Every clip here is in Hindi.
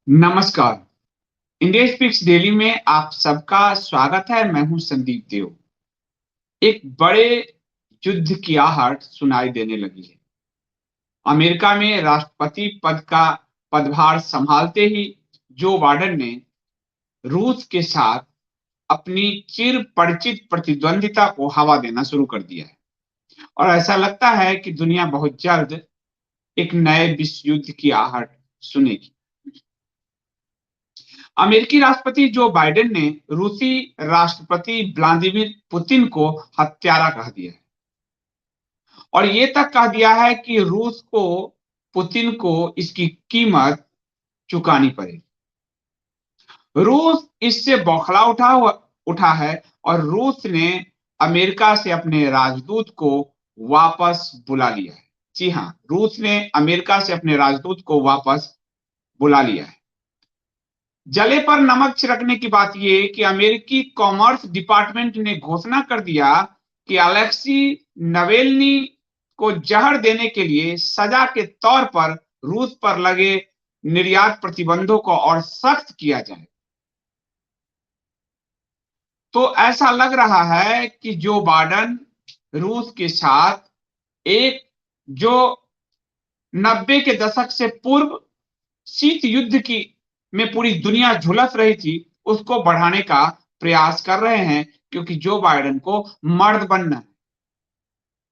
नमस्कार। इंडिया स्पीक्स डेली में आप सबका स्वागत है। मैं हूं संदीप देव। एक बड़े युद्ध की आहट सुनाई देने लगी है। अमेरिका में राष्ट्रपति पद का पदभार संभालते ही जो बाइडेन ने रूस के साथ अपनी चिर परिचित प्रतिद्वंदिता को हवा देना शुरू कर दिया है और ऐसा लगता है कि दुनिया बहुत जल्द एक नए विश्व युद्ध की आहट सुनेगी। अमेरिकी राष्ट्रपति जो बाइडेन ने रूसी राष्ट्रपति व्लादिमीर पुतिन को हत्यारा कह दिया है और ये तक कह दिया है कि रूस को पुतिन को इसकी कीमत चुकानी पड़ेगी। रूस इससे बौखला उठा है और रूस ने अमेरिका से अपने राजदूत को वापस बुला लिया है। जी हाँ, रूस ने अमेरिका से अपने राजदूत को वापस बुला लिया है। जले पर नमक छिड़कने की बात यह कि अमेरिकी कॉमर्स डिपार्टमेंट ने घोषणा कर दिया कि अलेक्सी नवेल्नी को जहर देने के लिए सजा के तौर पर रूस पर लगे निर्यात प्रतिबंधों को और सख्त किया जाए। तो ऐसा लग रहा है कि जो बाइडेन रूस के साथ एक जो 90 के दशक से पूर्व शीत युद्ध की में पूरी दुनिया झुलस रही थी, उसको बढ़ाने का प्रयास कर रहे हैं, क्योंकि जो बाइडेन को मर्द बनना है।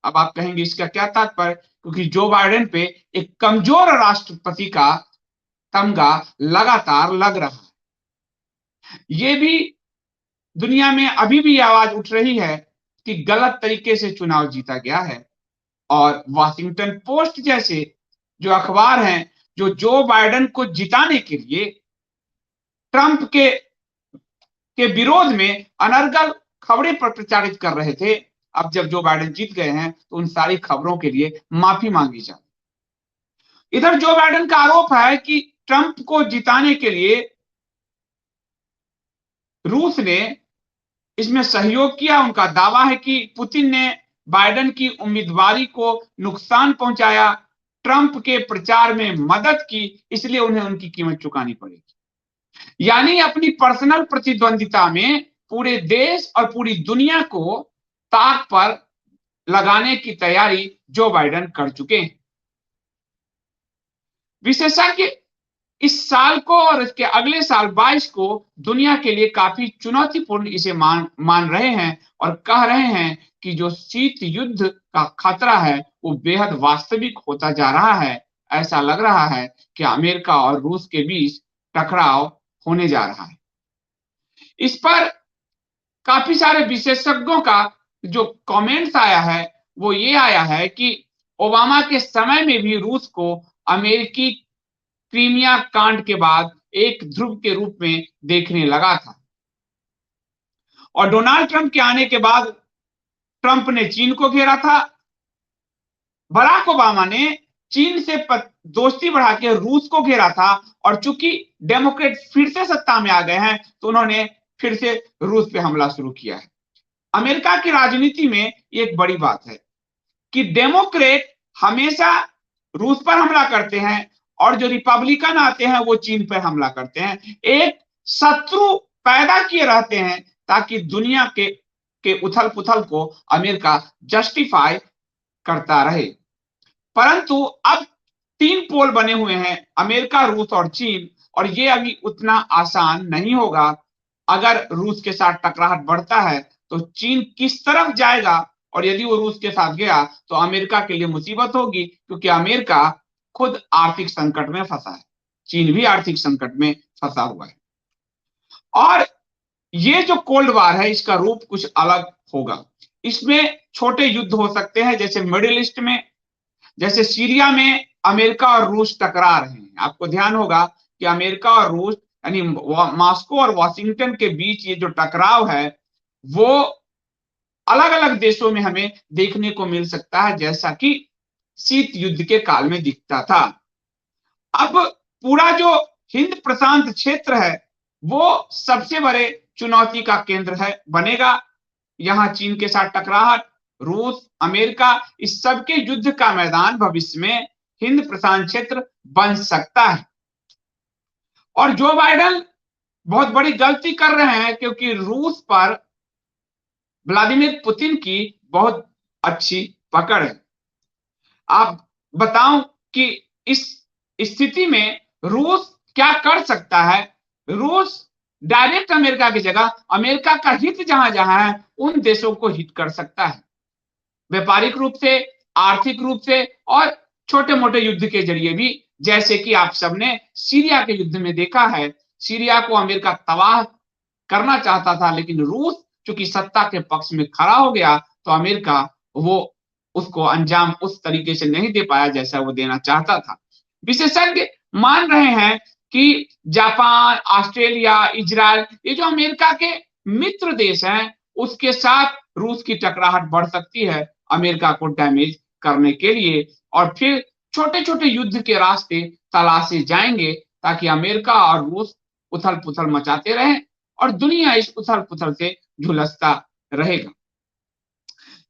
अब आप कहेंगे इसका क्या तात्पर्य? क्योंकि जो बाइडेन पे एक कमजोर राष्ट्रपति का तमगा लगातार लग रहा है। ये भी दुनिया में अभी भी आवाज उठ रही है कि गलत तरीके से चुनाव जीता गया है और वॉशिंगटन पोस्ट जैसे जो अखबार हैं, जो बाइडेन को जिताने के लिए ट्रंप के विरोध में अनर्गल खबरें पर प्रचारित कर रहे थे, अब जब जो बाइडेन जीत गए हैं तो उन सारी खबरों के लिए माफी मांगी जाए। इधर जो बाइडेन का आरोप है कि ट्रंप को जिताने के लिए रूस ने इसमें सहयोग किया। उनका दावा है कि पुतिन ने बाइडेन की उम्मीदवारी को नुकसान पहुंचाया, ट्रंप के प्रचार में मदद की, इसलिए उन्हें उनकी कीमत चुकानी पड़ेगी। यानी अपनी पर्सनल प्रतिद्वंदिता में पूरे देश और पूरी दुनिया को ताक पर लगाने की तैयारी जो बाइडेन कर चुके हैं। विशेषज्ञ इस साल को और इसके अगले साल 22 को दुनिया के लिए काफी चुनौतीपूर्ण इसे मान रहे हैं और कह रहे हैं कि जो शीत युद्ध का खतरा है वो बेहद वास्तविक होता जा रहा है। ऐसा लग रहा है कि अमेरिका और रूस के बीच टकराव होने जा रहा है। इस पर काफी सारे विशेषज्ञों का जो कमेंट्स आया है वो ये आया है कि ओबामा के समय में भी रूस को अमेरिकी क्रीमिया कांड के बाद एक ध्रुव के रूप में देखने लगा था और डोनाल्ड ट्रंप के आने के बाद ट्रंप ने चीन को घेरा था। बराक ओबामा ने चीन से दोस्ती बढ़ा के रूस को घेरा था और चूंकि डेमोक्रेट फिर से सत्ता में आ गए हैं तो उन्होंने फिर से रूस पे हमला शुरू किया है। अमेरिका की राजनीति में एक बड़ी बात है कि डेमोक्रेट हमेशा रूस पर हमला करते हैं और जो रिपब्लिकन आते हैं वो चीन पर हमला करते हैं। एक शत्रु पैदा किए रहते हैं ताकि दुनिया के उथल पुथल को अमेरिका जस्टिफाई करता रहे। परंतु अब 3 पोल बने हुए हैं, अमेरिका, रूस और चीन, और ये अभी उतना आसान नहीं होगा। अगर रूस के साथ टकराहट बढ़ता है तो चीन किस तरफ जाएगा, और यदि वो रूस के साथ गया तो अमेरिका के लिए मुसीबत होगी, क्योंकि अमेरिका खुद आर्थिक संकट में फंसा है, चीन भी आर्थिक संकट में फंसा हुआ है। और ये जो कोल्ड वार है इसका रूप कुछ अलग होगा। इसमें छोटे युद्ध हो सकते हैं, जैसे मिडिल ईस्ट में, जैसे सीरिया में अमेरिका और रूस टकरा रहे हैं। आपको ध्यान होगा कि अमेरिका और रूस यानी मॉस्को और वॉशिंगटन के बीच ये जो टकराव है वो अलग अलग देशों में हमें देखने को मिल सकता है, जैसा कि शीत युद्ध के काल में दिखता था। अब पूरा जो हिंद प्रशांत क्षेत्र है वो सबसे बड़े चुनौती का केंद्र है बनेगा। यहां चीन के साथ टकराहट, रूस, अमेरिका, इस सबके युद्ध का मैदान भविष्य में हिंद प्रशांत क्षेत्र बन सकता है। और जो बाइडेन बहुत बड़ी गलती कर रहे हैं क्योंकि रूस पर व्लादिमीर पुतिन की बहुत अच्छी पकड़ है। आप बताऊं कि इस स्थिति में रूस क्या कर सकता है? रूस डायरेक्ट अमेरिका की जगह अमेरिका का हित जहां-जहां है, उन देशों को हिट कर सकता है। व्यापारिक रूप से, आर्थिक रूप से और छोटे-मोटे युद्ध के जरिए भी, जैसे कि आप सबने सीरिया के युद्ध में देखा है। सीरिया को अमेरिका तबाह करना चाहता था, लेकिन रूस चूंकि सत्ता के पक्ष में खड़ा हो गया, तो अमेरिका वो उसको अंजाम उस तरीके से नहीं दे पाया जैसा वो देना चाहता था। विशेषज्ञ मान रहे हैं कि जापान, ऑस्ट्रेलिया, इजराइल, ये जो अमेरिका के मित्र देश हैं, उसके साथ रूस की टकराहट बढ़ सकती है अमेरिका को डैमेज करने के लिए, और फिर छोटे-छोटे युद्ध के रास्ते तलाशे जाएंगे ताकि अमेरिका और रूस उथल-पुथल मचाते रहें और दुनिया इस उथल-पुथल से झुलसता रहेगा।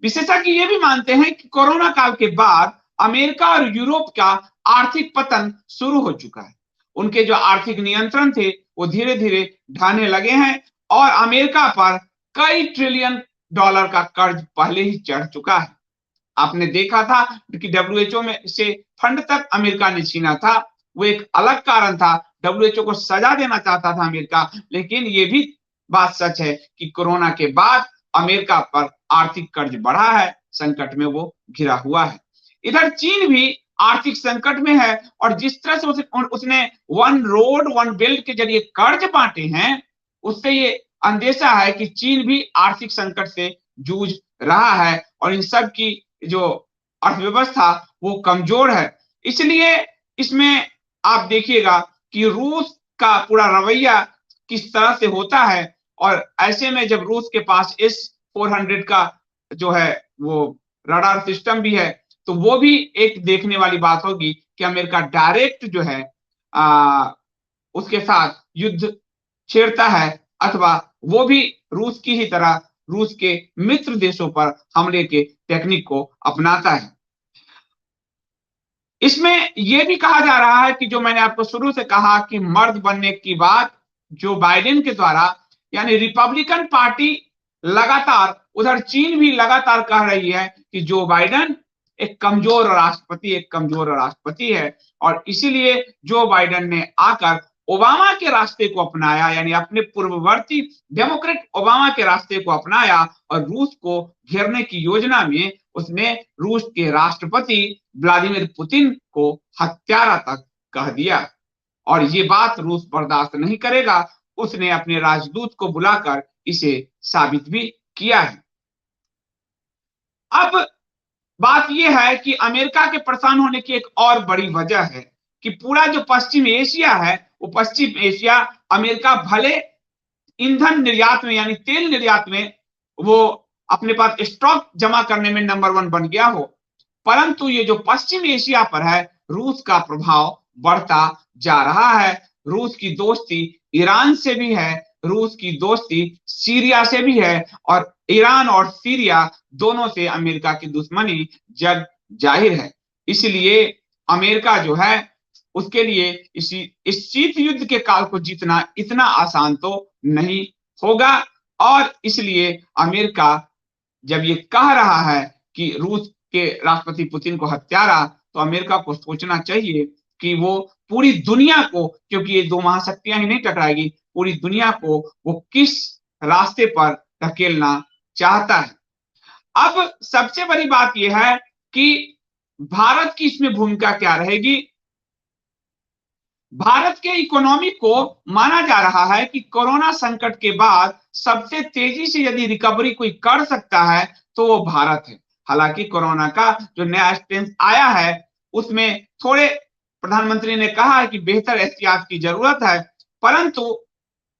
विशेषज्ञ ये भी मानते हैं कि कोरोना काल के बाद अमेरिका और यूरोप का आर्थिक पतन शुरू हो चुका है। उनके जो आर्थिक नियंत्रण थे, वो धीरे-धीरे ढहने लगे हैं और अमेरिका पर कई ट्रिलियन डॉलर का कर्ज पहले ही चढ़ चुका है। आपने देखा था कि डब्ल्यूएचओ में से फंड तक अमेरिका ने छीना था। वो एक अलग कारण था, डब्ल्यूएचओ को सजा देना चाहता था अमेरिका, लेकिन ये भी बात सच है कि कोरोना के बाद अमेरिका पर आर्थिक कर्ज बढ़ा है, संकट में वो घिरा हुआ है। इधर चीन भी आर्थिक संकट में है और जिस तरह से उसने वन रोड वन बेल्ट के जरिए कर्ज बांटे हैं, उससे ये अंदेशा है कि चीन भी आर्थिक संकट से जूझ रहा है और इन सब की जो अर्थव्यवस्था वो कमजोर है। इसलिए इसमें आप देखिएगा कि रूस का पूरा रवैया किस तरह से होता है, और ऐसे में जब रूस के पास S-400 का जो है वो रडार सिस्टम भी है, तो वो भी एक देखने वाली बात होगी कि अमेरिका डायरेक्ट जो है आ, उसके साथ युद्ध छेड़ता है अथवा वो भी रूस की ही तरह रूस के मित्र देशों पर हमले के टेक्निक को अपनाता है। इसमें यह भी कहा जा रहा है कि जो मैंने आपको शुरू से कहा कि मर्द बनने की बात जो बाइडेन के द्वारा, यानी रिपब्लिकन पार्टी लगातार, उधर चीन भी लगातार कह रही है कि जो बाइडेन एक कमजोर राष्ट्रपति है और इसीलिए जो बाइडेन ने आकर ओबामा के रास्ते को अपनाया, यानी अपने पूर्ववर्ती डेमोक्रेट ओबामा के रास्ते को अपनाया और रूस को घेरने की योजना में उसने रूस के राष्ट्रपति व्लादिमीर पुतिन को हत्यारा तक कह दिया और ये बात रूस बर्दाश्त नहीं करेगा। उसने अपने राजदूत को बुलाकर इसे साबित भी किया है। अब बात यह है कि अमेरिका के परेशान होने की एक और बड़ी वजह है कि पूरा जो पश्चिम एशिया है, वो पश्चिम एशिया अमेरिका भले ईंधन निर्यात में यानी तेल निर्यात में वो अपने पास स्टॉक जमा करने में नंबर 1 बन गया हो, परंतु ये जो पश्चिम एशिया पर है, रूस का प्रभाव बढ़ता जा रहा है। रूस की दोस्ती ईरान से भी है, रूस की दोस्ती सीरिया से भी है और ईरान और सीरिया दोनों से अमेरिका की दुश्मनी जग जाहिर है। इसलिए अमेरिका जो है उसके लिए इस शीत युद्ध के काल को जीतना इतना आसान तो नहीं होगा और इसलिए अमेरिका जब ये कह रहा है कि रूस के राष्ट्रपति पुतिन को हत्यारा, तो अमेरिका को सोचना चाहिए कि वो पूरी दुनिया को, क्योंकि ये दो महाशक्तियां ही नहीं टकराएगी, पूरी दुनिया को वो किस रास्ते पर धकेलना चाहता है। अब सबसे बड़ी बात यह है कि भारत की इसमें भूमिका क्या रहेगी। भारत के इकोनॉमी को माना जा रहा है कि कोरोना संकट के बाद सबसे तेजी से यदि रिकवरी कोई कर सकता है तो वो भारत है। हालांकि कोरोना का जो नया स्ट्रेन आया है उसमें थोड़े प्रधानमंत्री ने कहा है कि बेहतर एहतियात की जरूरत है, परंतु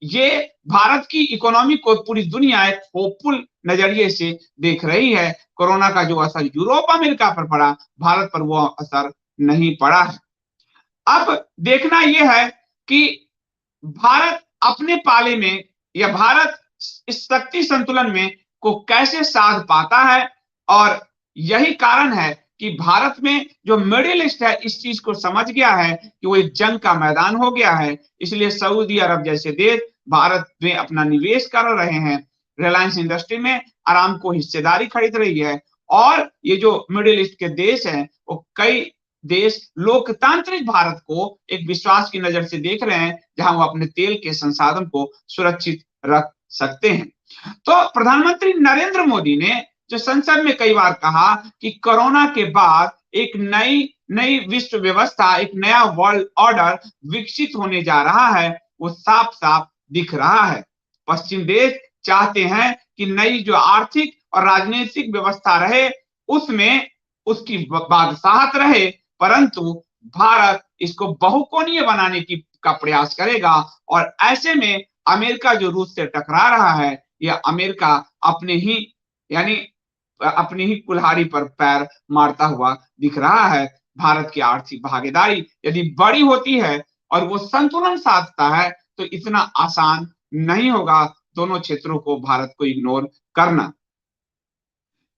ये भारत की इकोनॉमी को पूरी दुनिया एक होपफुल नजरिए से देख रही है। कोरोना का जो असर यूरोप अमेरिका पर पड़ा, भारत पर वो असर नहीं पड़ा है। अब देखना यह है कि भारत अपने पाले में या भारत इस शक्ति संतुलन में को कैसे साध पाता है और यही कारण है कि भारत में जो मिडिल ईस्ट है इस चीज को समझ गया है कि वो एक जंग का मैदान हो गया है, इसलिए सऊदी अरब जैसे देश भारत में अपना निवेश कर रहे हैं। रिलायंस इंडस्ट्री में अरामको हिस्सेदारी खरीद रही है और ये जो मिडिल ईस्ट के देश हैं वो कई देश लोकतांत्रिक भारत को एक विश्वास की नजर से देख रहे हैं, जहां वो अपने तेल के संसाधन को सुरक्षित रख सकते हैं। तो प्रधानमंत्री नरेंद्र मोदी ने जो संसद में कई बार कहा कि कोरोना के बाद एक नई नई विश्व व्यवस्था, एक नया वर्ल्ड ऑर्डर विकसित होने जा रहा है, वो साफ साफ दिख रहा है। पश्चिम देश चाहते हैं कि नई जो आर्थिक और राजनीतिक व्यवस्था रहे उसमें उसकी बादशाहत रहे, परंतु भारत इसको बहुकोणीय बनाने की का प्रयास करेगा और ऐसे में अमेरिका जो रूस से टकरा रहा है, यह अमेरिका अपने ही यानी अपनी ही कुल्हाड़ी पर पैर मारता हुआ दिख रहा है। भारत की आर्थिक भागीदारी यदि बड़ी होती है और वो संतुलन साधता है तो इतना आसान नहीं होगा दोनों क्षेत्रों को भारत को इग्नोर करना।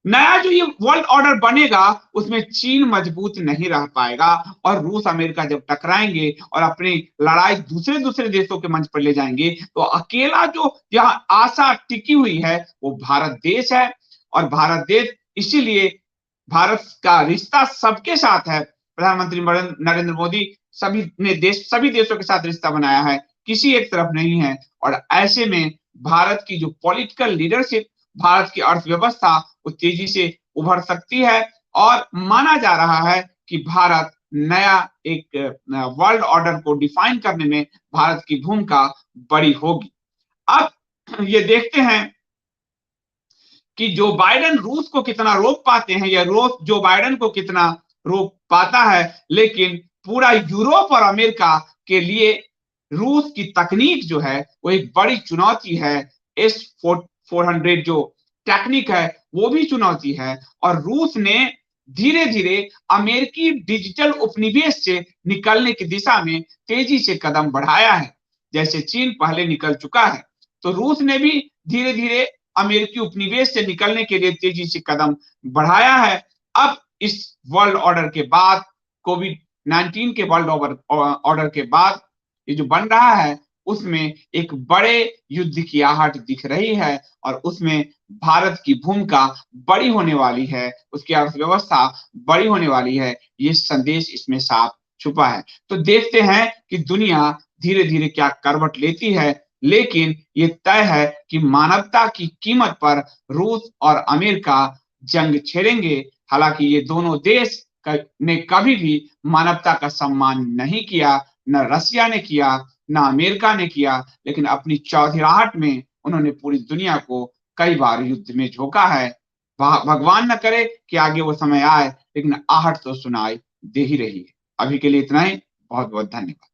नया जो ये वर्ल्ड ऑर्डर बनेगा उसमें चीन मजबूत नहीं रह पाएगा और रूस अमेरिका जब टकराएंगे और अपनी लड़ाई दूसरे दूसरे देशों के मंच पर ले जाएंगे तो अकेला जो यहाँ आशा टिकी हुई है वो भारत देश है। और भारत देश इसीलिए भारत का रिश्ता सबके साथ है। प्रधानमंत्री नरेंद्र मोदी सभी देशों के साथ रिश्ता बनाया है, किसी एक तरफ नहीं है। और ऐसे में भारत की जो पॉलिटिकल लीडरशिप, भारत की अर्थव्यवस्था वो तेजी से उभर सकती है और माना जा रहा है कि भारत नया एक वर्ल्ड ऑर्डर को डिफाइन करने में भारत की भूमिका बड़ी होगी। अब ये देखते हैं कि जो बाइडेन रूस को कितना रोक पाते हैं या रूस जो बाइडेन को कितना रोक पाता है, लेकिन पूरा यूरोप और अमेरिका के लिए रूस की तकनीक जो है वो एक बड़ी चुनौती है। S-400 जो टेक्निक है वो भी चुनौती है और रूस ने धीरे धीरे अमेरिकी डिजिटल उपनिवेश से निकलने की दिशा में तेजी से कदम बढ़ाया है, जैसे चीन पहले निकल चुका है। तो रूस ने भी धीरे धीरे अमेरिकी उपनिवेश से निकलने के लिए तेजी से कदम बढ़ाया है। अब इस वर्ल्ड ऑर्डर के बाद, कोविड-19 के वर्ल्ड ऑर्डर के बाद ये जो बन रहा है उसमें एक बड़े युद्ध की आहट दिख रही है और उसमें भारत की भूमिका बड़ी होने वाली है, उसकी अर्थव्यवस्था बड़ी होने वाली है, ये संदेश इसमें साफ छुपा है। तो देखते हैं कि दुनिया धीरे धीरे क्या करवट लेती है, लेकिन ये तय है कि मानवता की कीमत पर रूस और अमेरिका जंग छेड़ेंगे। हालांकि ये दोनों देश ने कभी भी मानवता का सम्मान नहीं किया, न रसिया ने किया न अमेरिका ने किया, लेकिन अपनी चौधराहट में उन्होंने पूरी दुनिया को कई बार युद्ध में झोंका है। भगवान न करे कि आगे वो समय आए, लेकिन आहट तो सुनाई दे ही रही है। अभी के लिए इतना ही। बहुत बहुत धन्यवाद।